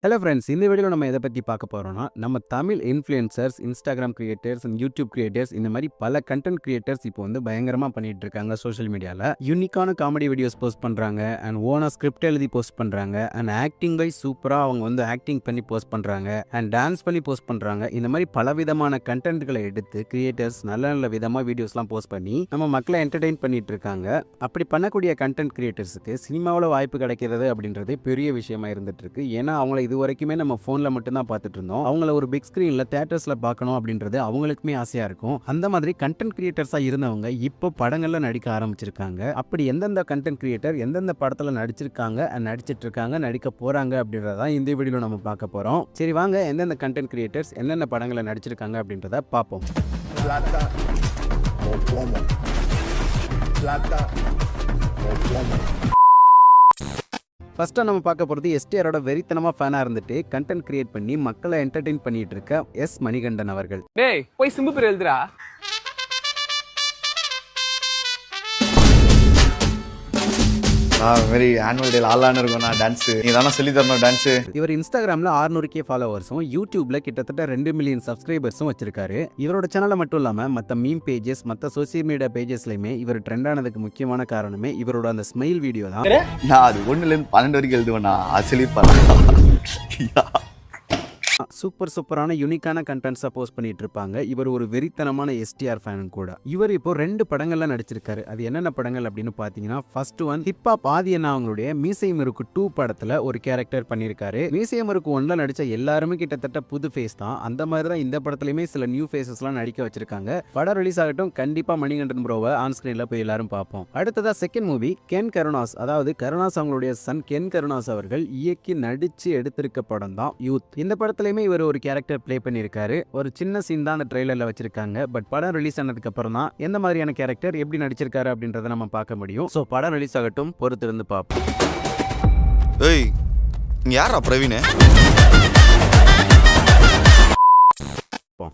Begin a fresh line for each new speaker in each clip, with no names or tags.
Hello friends, இந்த வீடியோவில் நம்ம எதை பற்றி பார்க்க போகிறோம்னா, நம்ம Tamil influencers, Instagram creators and YouTube creators இந்த மாதிரி பல கண்டென்ட் கிரியேட்டர்ஸ் இப்போ வந்து பயங்கரமாக பண்ணிட்டு இருக்காங்க சோஷியல் மீடியாவில். யூனிக்கான காமெடி வீடியோஸ் போஸ்ட் பண்ணுறாங்க அண்ட் ஓனாக ஸ்கிரிப்ட் எழுதி போஸ்ட் பண்ணுறாங்க அண்ட் ஆக்டிங் வைஸ் சூப்பராக அவங்க வந்து ஆக்டிங் பண்ணி போஸ்ட் பண்ணுறாங்க அண்ட் டான்ஸ் பண்ணி போஸ்ட் பண்ணுறாங்க. இந்த மாதிரி பல விதமான கண்டென்ட்களை எடுத்து கிரியேட்டர்ஸ் நல்ல நல்ல விதமாக வீடியோஸ்லாம் போஸ்ட் பண்ணி நம்ம மக்களை என்டர்டெயின் பண்ணிட்டு இருக்காங்க. அப்படி பண்ணக்கூடிய கண்டென்ட் கிரியேட்டர்ஸுக்கு சினிமாவில் வாய்ப்பு கிடைக்கிறது அப்படின்றது பெரிய விஷயமா இருந்துட்டு இருக்கு. ஏன்னா அவங்கள இது வரைக்குமே நம்ம ஃபோனில் மட்டும்தான் பார்த்துட்டு இருந்தோம். அவங்கள ஒரு பிக் ஸ்க்ரீனில் தியேட்டர்ஸில் பார்க்கணும் அப்படின்றது அவங்களுக்குமே ஆசையாக இருக்கும். அந்த மாதிரி கண்டென்ட் கிரியேட்டர்ஸாக இருந்தவங்க இப்போ படங்களில் நடிக்க ஆரம்பிச்சிருக்காங்க. அப்படி எந்தெந்த கண்டென்ட் கிரியேட்டர் எந்தெந்த படத்தில் நடிச்சிருக்காங்க, நடிச்சிட்டு இருக்காங்க, நடிக்க போகிறாங்க அப்படின்றதான் இந்த வீடியோவில் நம்ம பார்க்க போகிறோம். சரி வாங்க, எந்தெந்த கண்டென்ட் கிரியேட்டர்ஸ் என்னென்ன படங்களில் நடிச்சிருக்காங்க அப்படின்றத பார்ப்போம். ஃபர்ஸ்ட்டாக நம்ம பார்க்க போகிறது எஸ்டிஆரோட வெறித்தனமாக ஃபேனாக இருந்துட்டு கண்டென்ட் கிரியேட் பண்ணி மக்களை என்டர்டெயின் பண்ணிட்டு இருக்க எஸ் மணிகண்டன் அவர்கள்.
டேய் போய் சிம்பு பேர் எழுதுடா.
வெரி ஆனுவல் டேல ஆளான இருக்கும். நான் டான்ஸ் நீ தானே சொல்லி தரணும் டான்ஸ்.
இவர் இன்ஸ்டாகிராமில் 600K ஃபாலோவர்ஸும் யூடியூப்ல கிட்டத்தட்ட 2 மில்லியன் சப்ஸ்கிரைபர்ஸும் வச்சிருக்காரு. இவரோட சேனலை மட்டும் இல்லாமல் மற்ற மீம் பேஜஸ், மற்ற சோசியல் மீடியா பேஜஸ்லையுமே இவர் ட்ரெண்ட் ஆனதுக்கு முக்கியமான காரணமே இவரோட அந்த ஸ்மைல் வீடியோ தான்.
நான் அது 1லேருந்து 12 வரைக்கும் எழுதுவேன். நான் அசலி பண்ண
சூப்பரான யூனிக்கான கண்டென்ட்ஸாக போஸ்ட் பண்ணிட்டு இருப்பாங்க. இவர் ஒரு வெறித்தனமான எஸ்டிஆர் ஃபேன் கூட. இவர் இப்போ 2 படங்கள்ல நடிச்சிருக்காரு. அது என்னென்ன படங்கள் அப்படின்னு பார்த்தீங்கன்னா, ஃபர்ஸ்ட் ஒன் ஹிப்ஹாப் ஆதி அண்ணா அவங்களுடைய மீசை முறுக்கு 2 படத்துல ஒரு கேரக்டர் பண்ணியிருக்காரு. மீசை முறுக்கு 1ல நடிச்ச எல்லாருமே கிட்டத்தட்ட புது ஃபேஸ் தான். அந்த மாதிரி தான் இந்த படத்துலையுமே சில நியூ ஃபேஸஸ்லாம் நடிக்க வச்சிருக்காங்க. படம் ரிலீஸ் ஆகட்டும், கண்டிப்பா மணிகண்டன் ப்ரோவை ஆன் ஸ்கிரீன்ல போய் எல்லாரும் பார்ப்போம். அடுத்ததா செகண்ட் மூவி கென் கருணாஸ், அதாவது கருணாஸ் அவங்களுடைய சன் கென் கருணாஸ் அவர்கள் இயக்கி நடிச்சு எடுத்திருக்க படம் தான் யூத். இந்த படத்துல இவர் ஒரு கேரக்டர் ப்ளே பண்ணியிருக்காரு. ஒரு சின்ன சீன் தான் அந்த ட்ரெய்லர்ல வச்சிருக்காங்க. பட் படம் ரிலீஸ் ஆனதுக்கு அப்புறம் தான் எந்த மாதிரியான கேரக்டர் எப்படி நடிச்சிருக்காரு அப்படின்றத நம்ம பார்க்க முடியும். ஸோ படம் ரிலீஸ் ஆகட்டும், பொறுத்திருந்து பார்ப்போம்.
ஏய் யாரா பிரவீன்?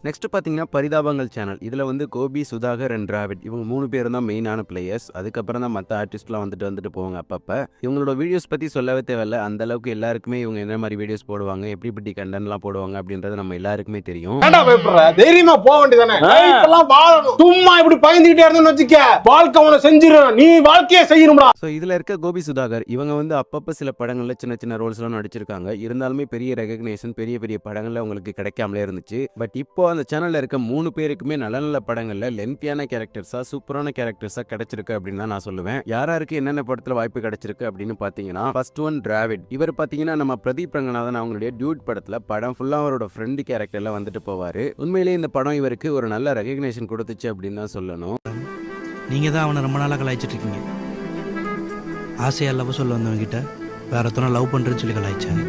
நெக்ஸ்ட் பார்த்தீங்கன்னா பரிதாபங்கள் சேனல். இதில் வந்து கோபி, சுதாகர் அண்ட் டிராவிட் இவங்க 3 பேரும் தான் மெயினான பிளேயர்ஸ். அதுக்கப்புறம் தான் மற்ற ஆர்டிஸ்ட்லாம் வந்துட்டு போவாங்க அப்பப்போ. இவங்களோட வீடியோஸ் பற்றி சொல்லவே தேவையில்ல. அந்த அளவுக்கு எல்லாருக்குமே இவங்க என்ன மாதிரி வீடியோஸ் போடுவாங்க, எப்படிப்பட்டி கண்டென்ட்லாம் போடுவாங்க அப்படின்றது நம்ம எல்லாருக்குமே தெரியும்.
தைரியமா போக வேண்டியதானே, சும்மா இப்படி பயந்துகிட்டே இருந்தோம்னு வச்சுக்க, வாழ்க்கை உன செஞ்சிடும், நீ வாழ்க்கையை செய்யணும்டா.
ஸோ இதில் இருக்க கோபி சுதாகர் இவங்க வந்து அப்பப்போ சில படங்களில் சின்ன சின்ன ரோல்ஸ்லாம் நடிச்சிருக்காங்க. இருந்தாலுமே பெரிய ரெகக்னேஷன் பெரிய பெரிய படங்களில் அவங்களுக்கு கிடைக்காமலே இருந்துச்சு. பட் இப்போ அந்த சேனல்ல இருக்க 3 பேருக்குமே நல்ல நல்ல படங்கள்ல லென்த்தியான கேரக்டர்ஸா, சூப்பரான கேரக்டர்ஸா கிடைச்சிருக்கு அப்படின்னு தான் நான் சொல்லுவேன். யாராருக்கு என்னென்ன படத்துல வாய்ப்பு கிடைச்சிருக்கு அப்படின்னு பாத்தீங்கன்னா, ஃபர்ஸ்ட் ஒன் டிராவிட். இவர் பாத்தீங்கன்னா நம்ம பிரதீப் ரங்கநாதன் அவங்களுடைய டியூட் படத்துல படம் ஃபுல்லா அவரோட ஃப்ரெண்டு கேரக்டர்ல வந்துட்டு போவாரு. உண்மையிலேயே இந்த படம் இவருக்கு ஒரு நல்ல ரெகக்னேஷன் கொடுத்துச்சு அப்படின்னு தான் சொல்லணும்.
நீங்க தான் அவனை ரொம்ப நாளா கலாய்ச்சிட்டு இருக்கீங்க. ஆசையா லவ் சொல்ல வந்தவங்கிட்ட வேற ஒருத்தனை லவ் பண்றேன்னு சொல்லி கலாய்ச்சேன்.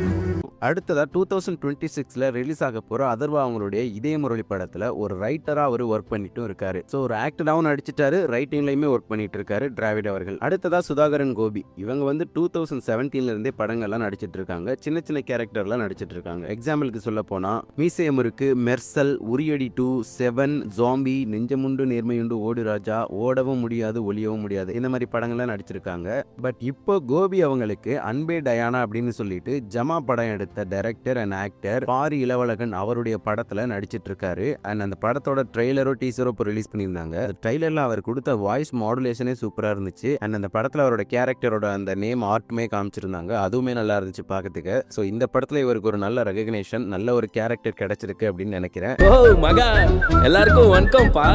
அடுத்ததா 2026ல ரிலீஸ் ஆக போற அதர்வா அவங்களுடைய இதய முரளி படத்துல ஒரு ரைட்டரா அவர் ஒர்க் பண்ணிட்டும் இருக்காரு. ஸோ ஒரு ஆக்டராகவும் நடிச்சிட்டாரு, ரைட்டிங்லயுமே ஒர்க் பண்ணிட்டு இருக்காரு டிராவிட் அவர்கள். அடுத்ததா சுதாகரன் கோபி இவங்க வந்து 2017ல இருந்தே படங்கள்லாம் நடிச்சிட்டு இருக்காங்க. சின்ன சின்ன கேரக்டர்லாம் நடிச்சிட்டு இருக்காங்க. எக்ஸாம்பிளுக்கு சொல்ல போனா மீசை முறுக்கு, மெர்சல், உரியடி 2, 7, ஜாம்பி, நெஞ்சமுண்டு நேர்மையுண்டு, ஓடு ராஜா, ஓடவும் முடியாது ஒளியவும் முடியாது, இந்த மாதிரி படங்கள்லாம் நடிச்சிருக்காங்க. பட் இப்போ கோபி அவங்களுக்கு அன்பே டயானா அப்படின்னு சொல்லிட்டு ஜமா படம் எடுத்த director and actor Pari Ilavazhagan அவருடைய படத்துல நடிச்சிட்டு இருக்காரு. அண்ட் அந்த படத்தோட ட்ரெய்லரோ டீசரோ இப்போ ரிலீஸ் பண்ணியிருந்தாங்க. ட்ரெய்லர்ல அவர் கொடுத்த வாய்ஸ் மாடுலேஷனே சூப்பரா இருந்துச்சு. அண்ட் அந்த படத்துல அவரோட கேரக்டரோட அந்த நேம் ஆர்ட்டுமே காமிச்சிருந்தாங்க. அதுவுமே நல்லா இருந்துச்சு பார்க்கறதுக்கு. ஸோ இந்த படத்துல இவருக்கு ஒரு நல்ல ரெகக்னேஷன், நல்ல ஒரு கேரக்டர் கிடைச்சிருக்கு அப்படின்னு நினைக்கிறேன்.
ஓ மகா, எல்லாருக்கும் வணக்கம் பா.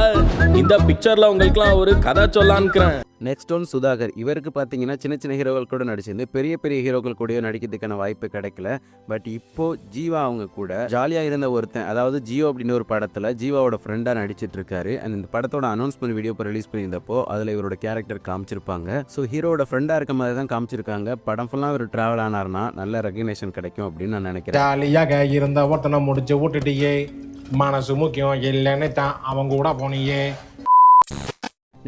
இந்த பிக்சர்ல உங்களுக்குலாம் ஒரு கதை சொல்லான்னுக்கிறேன்.
Next one Sudhakar. இவருக்கு பார்த்தீங்கன்னா சின்ன சின்ன ஹீரோக்கள் கூட நடிச்சிருந்து பெரிய பெரிய ஹீரோக்கள் கூட நடிக்கிறதுக்கான வாய்ப்பு கிடைக்கல. பட் இப்போ ஜீவா அவங்க கூட ஜாலியாக இருந்த ஒருத்தன், அதாவது ஜியோ அப்படின்னு ஒரு படத்தில் ஜீவாவோட ஃப்ரெண்டாக நடிச்சிட்டு இருக்காரு. அண்ட் இந்த படத்தோட அனௌன்ஸ்மெண்ட் வீடியோ இப்போ ரிலீஸ் பண்ணியிருந்தப்போ அதில் இவரோட கேரக்டர் காமிச்சிருப்பாங்க. ஸோ ஹீரோட ஃப்ரெண்டாக இருக்க மாதிரி தான் காமிச்சிருக்காங்க. படம் ஃபுல்லாக இவர் ட்ராவல் ஆனார்னா நல்ல ரெகக்னேஷன் கிடைக்கும் அப்படின்னு நான் நினைக்கிறேன்.
ஜாலியாக இருந்த ஒருத்தனை முடிச்சு விட்டுட்டியே, மனசு முக்கியம் இல்லைன்னு தான் அவங்க கூட போனியே.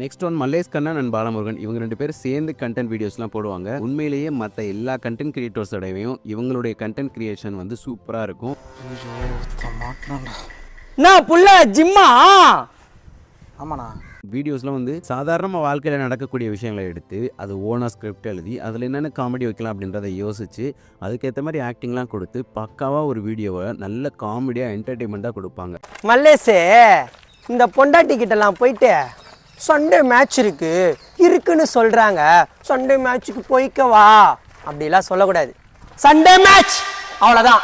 Next one Mallesh Kannan and Balamurugan. இவங்க 2 பேரும் சேர்ந்து கண்டென்ட் வீடியோஸ்லாம் போடுவாங்க. உண்மையிலேயே மற்ற எல்லா கண்டென்ட் கிரியேட்டர்ஸோடையும் இவங்களுடைய கண்டென்ட் கிரியேஷன் வந்து சூப்பராக இருக்கும்.
நான் புள்ள ஜிம்மா. ஆமாண்ணா.
வீடியோஸ்லாம் வந்து சாதாரணமாக வாழ்க்கையில் நடக்கக்கூடிய விஷயங்களை எடுத்து அது ஓனாக ஸ்கிரிப்ட் எழுதி அதில் என்னென்ன காமெடி வைக்கலாம் அப்படின்றத யோசித்து அதுக்கேற்ற மாதிரி ஆக்டிங்லாம் கொடுத்து பக்காவாக ஒரு வீடியோவை நல்ல காமெடியாக என்டர்டெயின்மெண்ட்டாக கொடுப்பாங்க.
மல்லேசே, இந்த பொண்டாட்டி கிட்டலாம் போயிட்டு சண்டே மேட்ச் இருக்குன்னு சொல்றாங்க, சண்டே மேட்ச்சுக்கு போய்க்கவா அப்படிலாம் சொல்லக்கூடாது. சண்டே மேட்ச் அவ்வளோதான்.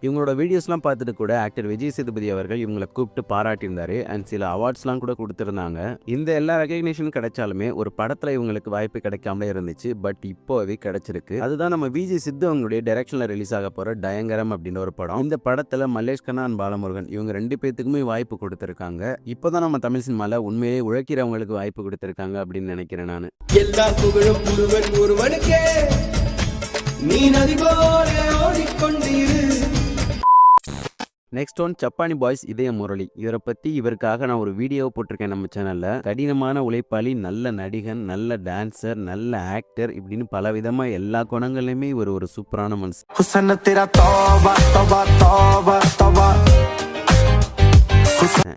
இவங்களோட வீடியோஸ்லாம் பார்த்துட்டு கூட ஆக்டர் விஜய் சேதுபதி அவர்கள் இவங்களை கூப்பிட்டு பாராட்டியிருந்தாரு அண்ட் சில அவார்ட்ஸ்லாம் கூட கொடுத்துருந்தாங்க. இந்த எல்லா ரெகக்னேஷனும் கிடைச்சாலுமே ஒரு படத்தில் இவங்களுக்கு வாய்ப்பு கிடைக்காமலே இருந்துச்சு. பட் இப்போவே கிடைச்சிருக்கு. அதுதான் நம்ம விஜய் சித்து அவங்களுடைய டைரக்ஷனில் ரிலீஸ் ஆக போகிற டயங்கரம் அப்படின்ற ஒரு படம். இந்த படத்தில் மல்லேஷ் கண்ணா அண்ட் பாலமுருகன் இவங்க 2 பேத்துக்குமே வாய்ப்பு கொடுத்துருக்காங்க. இப்போ தான் நம்ம தமிழ் சினிமாவில் உண்மையிலேயே உழைக்கிறவங்களுக்கு வாய்ப்பு கொடுத்துருக்காங்க அப்படின்னு நினைக்கிறேன் நான்.
எல்லா புகழும் ஒருவனுக்கே, நீ நதி போல ஓடிக்கொண்டிரு.
நெக்ஸ்ட் ஒன் சப்பானி பாய்ஸ் இதய முரளி. இவரை பற்றி இவருக்காக நான் ஒரு வீடியோ போட்டிருக்கேன் நம்ம சேனலில். கடினமான உழைப்பாளி, நல்ல நடிகன், நல்ல டான்சர், நல்ல ஆக்டர் இப்படின்னு பல விதமாக எல்லா குணங்களையுமே இவர் ஒரு சூப்பரான மனுஷன்.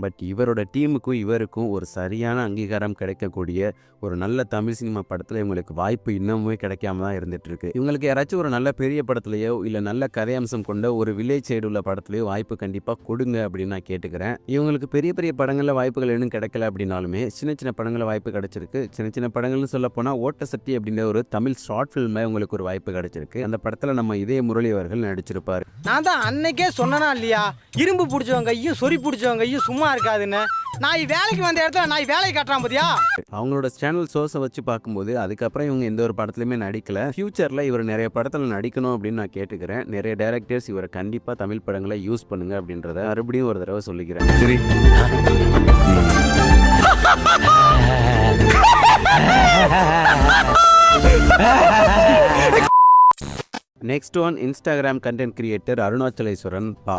பட் இவரோட டீமுக்கும் இவருக்கும் ஒரு சரியான அங்கீகாரம் கிடைக்கக்கூடிய ஒரு நல்ல தமிழ் சினிமா படத்தில் இவங்களுக்கு வாய்ப்பு இன்னமுமே கிடைக்காம தான் இருந்துட்டு இருக்கு. இவங்களுக்கு யாராச்சும் ஒரு நல்ல பெரிய படத்துலையோ இல்லை நல்ல கதையம்சம் கொண்ட ஒரு வில்லேஜ் சைடு உள்ள படத்துலையோ வாய்ப்பு கண்டிப்பாக கொடுங்க அப்படின்னு நான் கேட்டுக்கிறேன். இவங்களுக்கு பெரிய பெரிய படங்களில் வாய்ப்புகள் இன்னும் கிடைக்கல அப்படின்னாலுமே சின்ன சின்ன படங்களில் வாய்ப்பு கிடைச்சிருக்கு. சின்ன சின்ன படங்கள்னு சொல்ல போனால் ஓட்ட சட்டி அப்படின்ற ஒரு தமிழ் ஷார்ட் ஃபில்மை உங்களுக்கு ஒரு வாய்ப்பு கிடைச்சிருக்கு. அந்த படத்தில் நம்ம இதய முரளி அவர்கள் நடிச்சிருப்பாரு.
நான் தான் அன்னைக்கே சொன்னனா இல்லையா, இரும்பு பிடிச்சவங்க கையும் சொறி பிடிச்சவங்க கையும் சும்மா இருக்காதுன்னு. நான் வேலைக்கு வந்த இடத்துல நான் வேலைக்கு கட்டுறான் பாத்தியா.
அவங்களோட சேனல் சோர்ஸை வச்சு பார்க்கும்போது அதுக்கப்புறம் இவங்க எந்த ஒரு படத்துலையுமே நடிக்கல. ஃபியூச்சரில் இவர் நிறைய படத்தில் நடிக்கணும் அப்படின்னு நான் கேட்டுக்கிறேன். நிறைய டைரக்டர்ஸ் இவரை கண்டிப்பாக தமிழ் படங்களை யூஸ் பண்ணுங்க அப்படின்றத மறுபடியும் ஒரு தடவை சொல்லிக்கிறேன். சரி, next one Instagram content creator Arunachaleswaran பா.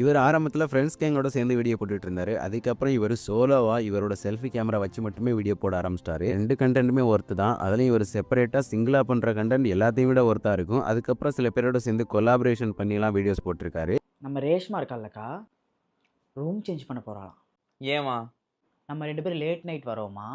இவர் ஆரம்பத்தில் ஃப்ரெண்ட்ஸ் கேங்கோட சேர்ந்து வீடியோ போட்டுட்டு இருந்தாரு. அதுக்கப்புறம் இவர் சோலோவா இவரோட செல்ஃபி கேமரா வச்சு மட்டுமே வீடியோ போட ஆரம்பிச்சிட்டாரு. 2 கண்டென்ட்டுமே ஒர்த்து தான். அதுலேயும் இவர் செப்பரேட்டாக சிங்கிளாக பண்ணுற கண்டென்ட் எல்லாத்தையும் விட ஒர்த்தாக இருக்கும். அதுக்கப்புறம் சில பேரோட சேர்ந்து கொலாபரேஷன் பண்ணிலாம் வீடியோஸ் போட்டிருக்காரு.
நம்ம ரேஷ்மா இருக்கால்லக்கா, ரூம் சேஞ்ச் பண்ண போகிறாளாம்.
ஏமா?
நம்ம 2 பேரும் லேட் நைட் வரோமா,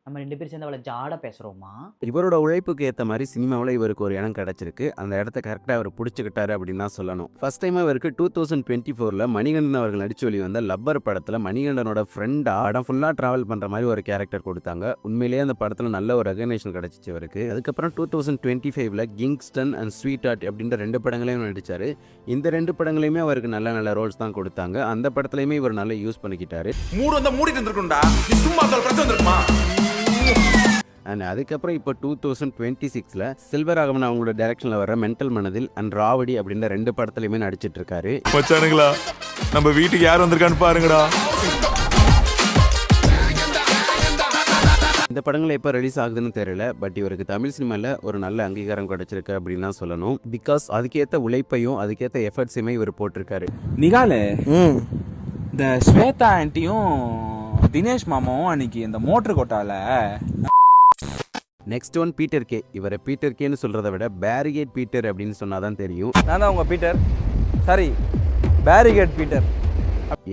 நம்ம 2 பேரும் சேர்ந்து அவளை ஜாட பேசுகிறோமா.
இவரோட உழைப்புக்கு ஏற்ற மாதிரி சினிமாவில் இவருக்கு ஒரு இடம் கிடச்சிருக்கு. அந்த இடத்த கரெக்டாக அவர் பிடிச்சிக்கிட்டாரு அப்படின்னு தான் சொல்லணும். ஃபர்ஸ்ட் டைம் இவருக்கு 2024 மணிகண்டன் அவர்கள் நடிச்சு வெளி வந்த லப்பர் படத்தில் மணிகண்டனோட ஃப்ரெண்டாக படம் ஃபுல்லாக ட்ராவல் பண்ணுற மாதிரி ஒரு கேரக்டர் கொடுத்தாங்க. உண்மையிலேயே அந்த படத்தில் நல்ல ஒரு ரெகக்னேஷன் கிடச்சிச்சு இவருக்கு. அதுக்கப்புறம் 2025 கிங்ஸ்டன் அண்ட் ஸ்வீட் ஹார்ட் அப்படின்ற 2 படங்களையும் நடித்தார். இந்த 2 படங்களையுமே அவருக்கு நல்ல நல்ல ரோல்ஸ் தான் கொடுத்தாங்க. அந்த படத்துலையுமே இவர் நல்லா யூஸ் பண்ணிக்கிட்டாரு. அண்ட் அதுக்கப்புறம் இப்போ 2026 செல்வராகவன் அவங்களோட டைரக்ஷனில் வர மென்டல் மனதில் அண்ட் ராவடி அப்படின்ற 2 படத்துலையுமே நடிச்சிட்டு இருக்காரு.
மச்சானுங்களா, நம்ம வீட்டுக்கு யார் வந்திருக்கான்னு பாருங்கடா.
இந்த படங்கள் எப்போ ரிலீஸ் ஆகுதுன்னு தெரியல. பட் இவருக்கு தமிழ் சினிமாவில் ஒரு நல்ல அங்கீகாரம் கிடைச்சிருக்கு அப்படின்னு தான் சொல்லணும். பிகாஸ் அதுக்கேற்ற உழைப்பையும் அதுக்கேற்ற எஃபர்ட்ஸையுமே இவர் போட்டிருக்காரு.
நிகாலே, இந்த ஸ்வேதா ஆண்டியும் தினேஷ் மாமாவும் அன்னைக்கு இந்த மோட்டர் கொட்டால.
Next one Peter K. இவரை பீட்டர் கேன்னு சொல்கிறத விட பேரிகேட் பீட்டர் அப்படின்னு சொன்னால் தான் தெரியும்.
நான் தான் உங்க பீட்டர், சாரி பேரிகேட் பீட்டர்.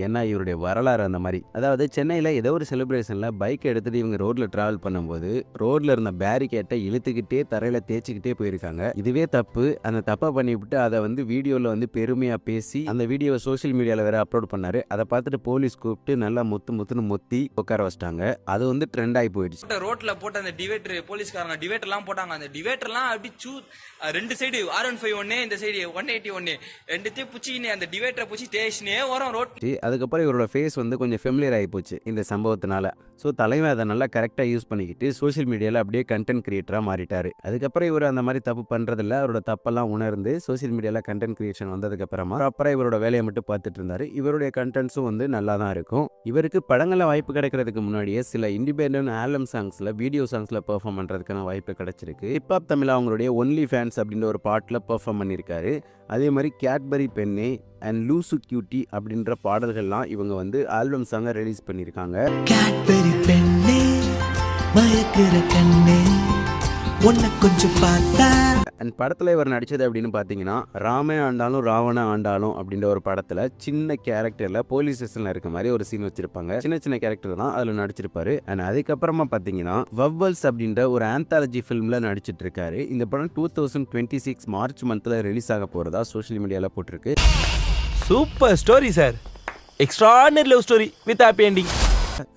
ஏன்னா இவருடைய வரலாறு அந்த மாதிரி. அதாவது சென்னையில் ஏதோ ஒரு செலிப்ரேஷனில் பைக் எடுத்துகிட்டு இவங்க ரோட்டில் ட்ராவல் பண்ணும்போது ரோட்டில் இருந்த பேரிகேட்டை இழுத்துக்கிட்டே தரையில் தேய்ச்சிக்கிட்டே போயிருக்காங்க. இதுவே தப்பு. அந்த தப்பை பண்ணிவிட்டு அதை வீடியோவில் பெருமையாக பேசி அந்த வீடியோவை சோஷியல் மீடியாவில் வேறு அப்லோட் பண்ணார். அதை பார்த்துட்டு போலீஸ் கூப்பிட்டு நல்லா முத்துன்னு மொத்தி உட்கார வச்சிட்டாங்க. அது ட்ரெண்ட் ஆகி போயிடுச்சு.
ரோட்ல போட்டு அந்த டிவைடர் போலீஸ்காரங்க டிவைடர்லாம் போட்டாங்க. அந்த டிவைடர்லாம் அப்படி 2 சைடு R15 ஒன்று, இந்த சைடு 180 ஒன்று, 2த்தையும் புச்சின்னு அந்த டிவைடரை புச்சி தேய்ச்சினே வரும் ரோட்.
அதுக்கப்புறம் இவரோட ஃபேஸ் கொஞ்சம் ஃபெமிலியர் ஆகி போச்சு இந்த சம்பவத்தினால. ஸோ தலைவன் அதை நல்லா கரெக்டாக யூஸ் பண்ணிக்கிட்டு சோஷியல் மீடியாவில் அப்படியே கண்டென்ட் கிரியேட்டராக மாறிட்டார். அதுக்கப்புறம் இவர் அந்த மாதிரி தப்பு பண்ணுறதில்ல. அவரோட தப்பெல்லாம் உணர்ந்து சோஷியல் மீடியாவில் கண்டென்ட் கிரியேஷன் வந்ததுக்கப்புறமா அப்புறம் இவரோட வேலையை மட்டும் பார்த்துட்டு இருந்தார். இவருடைய கண்டென்ட்ஸும் நல்லா தான் இருக்கும். இவருக்கு படங்களில் வாய்ப்பு கிடைக்கிறதுக்கு முன்னாடியே சில இண்டிபெண்டன்ட் ஆல்பம் சாங்ஸில் வீடியோ சாங்ஸில் பெர்ஃபார்ம் பண்ணுறதுக்கான வாய்ப்பு கிடைச்சிருக்கு. ஹிப்ஹாப் தமிழ் அவங்களுடைய ஒன்லி ஃபேன்ஸ் அப்படின்ற ஒரு பாட்டில் பெர்ஃபார்ம் பண்ணியிருக்காரு. அதே மாதிரி கேட்பரி பெண்ணே அண்ட் லூசு கியூட்டி அப்படின்ற பாடல்கள்லாம் இவங்க ஆல்பம் சாங்கை ரிலீஸ் பண்ணியிருக்காங்க.
கேட்பரி பெண்ணே, மயக்கிற கண்ணே,
உன்னை கொஞ்சம் பார்த்தா.
அண்ட் படத்தில் இவர் நடித்தது அப்படின்னு பார்த்தீங்கன்னா ராமே ஆண்டாலும் ராவண ஆண்டாலும் அப்படின்ற ஒரு படத்தில் சின்ன கேரக்டரில் போலீஸ் ஸ்டேஷனில் இருக்க மாதிரி ஒரு சீன் வச்சிருப்பாங்க. சின்ன சின்ன கேரக்டர் தான் அதில் நடிச்சிருப்பாரு. அண்ட் அதுக்கப்புறமா பார்த்தீங்கன்னா வவ்வல்ஸ் அப்படின்ற ஒரு ஆந்தாலஜி ஃபிலிமில் நடிச்சிட்டு இருக்காரு. இந்த படம் 2026 மார்ச் மந்தில் ரிலீஸ் ஆக போகிறதா சோஷியல் மீடியாவில் போட்டிருக்கு.
Super story sir, extraordinary love story with happy ending.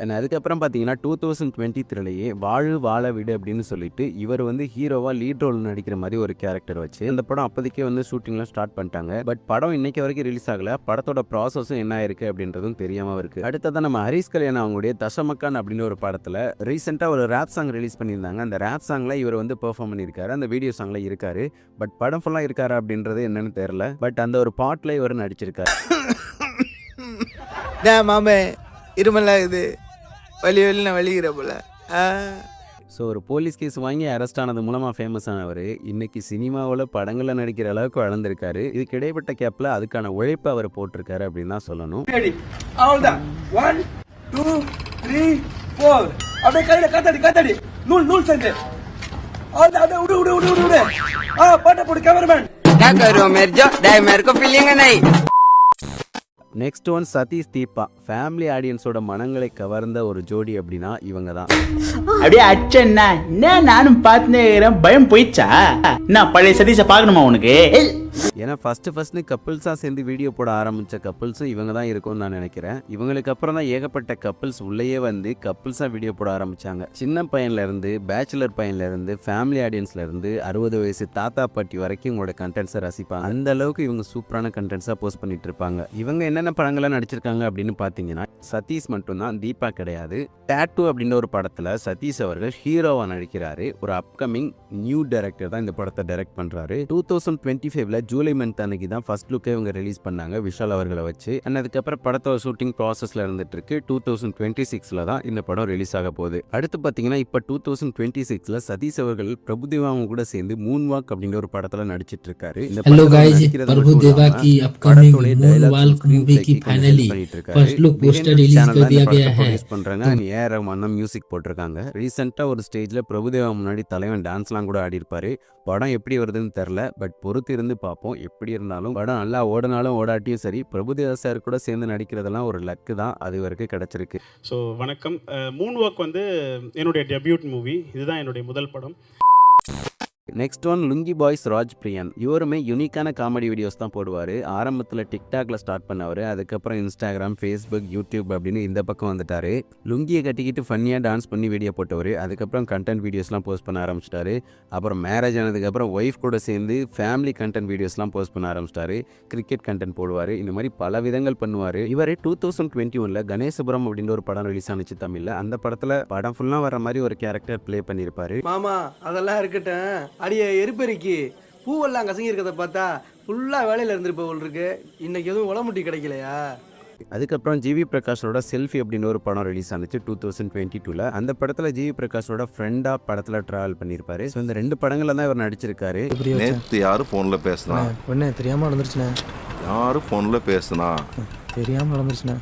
And அதுக்கப்புறம் பார்த்தீங்கன்னா 2023 வாழு வாழ விடு அப்படின்னு சொல்லிட்டு இவர் வந்து ஹீரோவா லீட் ரோல் நடிக்கிற மாதிரி ஒரு கேரக்டர் வச்சு அந்த படம் அப்போதைக்கே வந்து ஷூட்டிங்லாம் ஸ்டார்ட் பண்ணிட்டாங்க. பட் படம் இன்னைக்கு வரைக்கும் ரிலீஸ் ஆகல. படத்தோட ப்ராசஸும் என்ன ஆயிருக்கு அப்படின்றதும் தெரியாம இருக்கு. அடுத்ததான் நம்ம ஹரிஷ் கல்யாணம் அவங்களுடைய தசமக்கான் அப்படின்னு ஒரு படத்துல ரீசெண்டா ஒரு ரேப் சாங் ரிலீஸ் பண்ணியிருந்தாங்க. அந்த ரேப் சாங்ல இவர் வந்து பெர்ஃபார்ம் பண்ணியிருக்காரு. அந்த வீடியோ சாங்ல இருக்காரு. பட் படம் ஃபுல்லா இருக்காரு அப்படின்றது என்னன்னு தெரியல. பட் அந்த ஒரு பாட்ல இவர் நடிச்சிருக்காரு.
மாமே இருமலாம் இது வலி நான் வலிக்கிற போல.
ஸோ ஒரு போலீஸ் கேஸ் வாங்கி அரெஸ்ட் ஆனது மூலமாக ஃபேமஸ் ஆனவர் இன்னைக்கு சினிமாவில் படங்களில் நடிக்கிற அளவுக்கு வளர்ந்துருக்காரு. இதுக்கு இடைப்பட்ட கேப்பில் அதுக்கான உழைப்பை அவர் போட்டிருக்காரு அப்படின்னு தான் சொல்லணும்.
அவ்வளோதான் 1 2 3 4 அப்படியே கையில் காத்தாடி நூல் நூல் செஞ்சு அப்படியே விடு விடு விடு விடு பாட்ட போடு cameraman.
Next one Sathish Deepa. Family ஆடியன்ஸோட மனங்களை கவர்ந்த ஒரு ஜோடி அப்படின்னா இவங்க தான்.
அப்படியே அச்சண்ணா என்ன நானும் பார்த்துன்னு பயம் போயிடுச்சா? நான் பழைய சதீஷை பார்க்கணுமா உனக்கு?
ஏன்னா ஃபர்ஸ்ட் கப்பிள்ஸாக சேர்ந்து வீடியோ போட ஆரம்பித்த கப்பிள்ஸும் இவங்க தான் இருக்கும்னு நான் நினைக்கிறேன். இவங்களுக்கு அப்புறம் தான் ஏகப்பட்ட கப்பிள்ஸ் உள்ளேயே வந்து கப்பிள்ஸாக வீடியோ போட ஆரம்பித்தாங்க. சின்ன பையன்லேருந்து பேச்சுலர் பையன்லேருந்து ஃபேமிலி ஆடியன்ஸ்லேருந்து 60 வயசு தாத்தா பாட்டி வரைக்கும் இவங்களோட கண்டென்ட்ஸை ரசிப்பாங்க. அந்த அளவுக்கு இவங்க சூப்பரான கண்டென்ட்ஸாக போஸ்ட் பண்ணிட்டு இருப்பாங்க. இவங்க என்னென்ன படங்கள்லாம் நடிச்சிருக்காங்க அப்படின்னு பார்த்தீங்கன்னா சதீஷ் மட்டும்தான், தீபா கிடையாது. டேட்டூ அப்படின்ற ஒரு படத்தில் சதீஷ் அவர்கள் ஹீரோவாக நடிக்கிறாரு. ஒரு அப்கமிங் நியூ டைரக்டர் தான் இந்த படத்தை டைரக்ட் பண்ணுறாரு. 2025 ஜூலை மந்த் அன்னைக்கு தான் ஃபர்ஸ்ட் லுக்கே இவங்க ரிலீஸ் பண்ணாங்க விஷால் அவர்களை வச்சு. அண்ட் அதுக்கப்புறம் படத்தோட ஷூட்டிங் ப்ராசஸ்ல இருந்துட்டு இருக்கு. 2026 தான் இந்த படம் ரிலீஸ் ஆக போகுது. அடுத்து பார்த்தீங்கன்னா இப்போ 2026 சதீஷ் அவர்கள் பிரபுதேவா அவங்க கூட சேர்ந்து மூன் வாக் அப்படிங்கிற ஒரு படத்துல நடிச்சிட்டு இருக்காரு. இந்த
प्रभुदेवा की अपकमिंग मूनवॉक मूवी की finally first look poster release कर दिया गया है.
பண்றாங்க. ஏஆர் ரஹ்மான் மியூசிக் போட்டிருக்காங்க. ரீசெண்டா ஒரு ஸ்டேஜ்ல பிரபுதேவா முன்னாடி தலைவன் டான்ஸ்லாம் கூட ஆடி இருப்பாரு. படம் எப்படி வருதுன்னு தெரியல. பட் பொறுத்து இருந்து பார்ப்போம். எப்படி இருந்தாலும் படம் நல்லா ஓடனாலும் ஓடாட்டியும் சரி, பிரபுதேவா சார் கூட சேர்ந்து நடிக்கிறதெல்லாம் ஒரு லக்கு தான். அது வரைக்கும் கிடைச்சிருக்கு.
ஸோ வணக்கம். மூன் வாக் வந்து என்னுடைய டெபியூட் மூவி. இதுதான் என்னுடைய முதல் படம்.
Next one Lungi Boys Raj Priyan. இவருமே யூனிக்கான காமெடி வீடியோஸ் தான் போடுவார். ஆரம்பத்தில் டிக்டாக்ல ஸ்டார்ட் பண்ணவர். அதுக்கப்புறம் இன்ஸ்டாகிராம், ஃபேஸ்புக், யூடியூப் அப்படின்னு இந்த பக்கம் வந்துட்டாரு. லுங்கியை கட்டிக்கிட்டு ஃபன்னியாக டான்ஸ் பண்ணி வீடியோ போட்டவர். அதுக்கப்புறம் கண்டென்ட் வீடியோஸ்லாம் போஸ்ட் பண்ண ஆரம்பிச்சிட்டாரு. அப்புறம் மேரேஜ் ஆனதுக்கப்புறம் ஒய்ஃப் கூட சேர்ந்து ஃபேமிலி கண்டென்ட் வீடியோஸ்லாம் போஸ்ட் பண்ண ஆரம்பிச்சிட்டாரு. கிரிக்கெட் கண்டென்ட் போடுவார். இந்த மாதிரி பல விதங்கள் பண்ணுவார். இவர் 2021 கணேசபுரம் அப்படின்ற ஒரு படம் ரிலீஸ் ஆனிச்சு தமிழில். அந்த படத்தில் படம் ஃபுல்லாக வர மாதிரி ஒரு கேரக்டர் ப்ளே பண்ணியிருப்பாரு.
மாமா அதெல்லாம் இருக்கட்டும், அடியே எரிப்பெருக்கி பூவெல்லாம் கசங்கி இருக்கிறத பார்த்தா ஃபுல்லா வேலையில இருந்திருப்பவள் இருக்கு. இன்னைக்கு எதுவும் உளமுட்டி கிடைக்கலையா?
அதுக்கப்புறம் ஜிவி பிரகாஷோட செல்ஃபி அப்படின்னு ஒரு படம் ரிலீஸ் ஆனிச்சு 2022. அந்த படத்துல ஜிவி பிரகாஷோட ஃப்ரெண்டா படத்துல டிராவல் பண்ணியிருப்பாரு. ஸோ இந்த 2 படங்கள்ல தான் இவர் நடிச்சிருக்காரு.
நேத்து யாரு போன்ல பேசினா?
ஒண்ணே தெரியாம நடந்துருச்சுண்ணே.
யாரு போன்ல பேசினா?
தெரியாம நடந்துருச்சுண்ணே.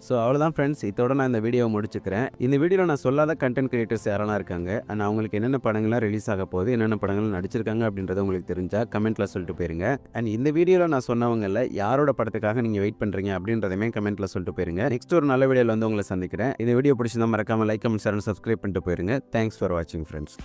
ஸோ அவ்வளோதான் ஃப்ரெண்ட்ஸ், இதோட நான் இந்த வீடியோவை முடிச்சுக்கிறேன். இந்த வீடியோவில் நான் சொல்லாத கண்டென்ட் கிரியேட்டர்ஸ் யாரெல்லாம் இருக்காங்க அண்ட் அவங்களுக்கு என்னென்ன படங்கள்லாம் ரிலீஸ் ஆக போகுது, என்னென்ன படங்கள் நடிச்சிருக்காங்க அப்படின்றத உங்களுக்கு தெரிஞ்சால் கமெண்ட்டில் சொல்லிட்டு போயிருங்க. அண்ட் இந்த வீடியோவில் நான் சொன்னவங்களில் யாரோட படத்துக்காக நீங்கள் வெயிட் பண்ணுறீங்க அப்படின்றதையுமே கமெண்ட்டில் சொல்லிட்டு போயிருங்க. நெக்ஸ்ட் ஒரு நல்ல வீடியோவில் வந்து உங்களை சந்திக்கிறேன். இந்த வீடியோ பிடிச்சிருந்தா மறக்காமல் லைக், கமெண்ட், ஷேர், சப்ஸ்கிரைப் பண்ணிட்டு போயிருங்க. தேங்க்ஸ் ஃபார் வாட்சிங் ஃப்ரெண்ட்ஸ்.